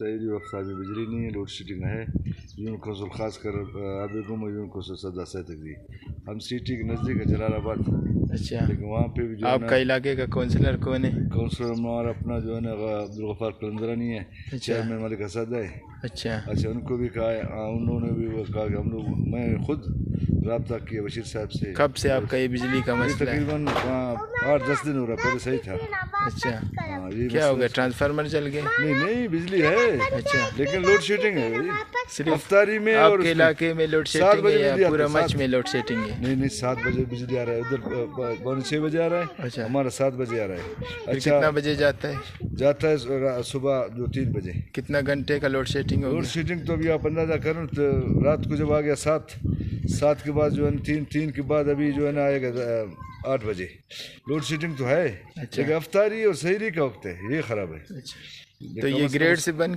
سہیلی وقت ابھی بجلی نہیں ہے، لوڈ شیڈنگ ہے. یون کنسول خاص کر ابھی گم یون کنسول 17 تک دی. ہم سٹی کے نزدیک ہے جلال آباد، اچھا. لیکن وہاں پہ بھی جو ہے آپ کا علاقے کا کونسلر کون ہے؟ کونسلر ہمارا اپنا جو ہے نا عبدالغفار قلندرانی ہے، چیئرمین ملک اسد ہے. اچھا اچھا ان کو بھی کہا ہے، انہوں نے بھی وہ کہا کہ ہم لوگ، میں خود رابطہ کیا بشیر صاحب سے. کب سے آپ کا یہ بجلی کا یہ مسئلہ ہے؟ تقریباً 8-10 دن ہو رہا، پہلے صحیح تھا. اچھا. یہ کیا ہو گیا، ٹرانسفارمر جل گئے؟ نہیں بجلی ہے اچھا. لیکن لوڈ شیڈنگ ہے صرف افطاری میں. آپ اور کے علاقے میں لوڈ شیڈنگ ہے یا پورا مچ میں لوڈ شیڈنگ ہے؟ نہیں 7 بجے بجلی آ رہا ہے، ادھر 6:45 بجے آ رہا ہے، اچھا. ہمارا 7 بجے آ رہا ہے. پھر کتنا بجے جاتا ہے؟ جاتا ہے صبح 3 بجے. کتنا گھنٹے کا لوڈ شیڈنگ ہو لوڈ گیا؟ شیڈنگ تو ابھی آپ اندازہ کریں تو رات کو جب آ گیا 7 کے بعد جو ہے 3 کے بعد ابھی جو ہے نا آئے گا 8 بجے. لوڈ شیڈنگ تو ہے، لیکن افطاری اور سحری کا وقت ہے، یہ خراب ہے. اچھا. تو یہ گریڈ سے بند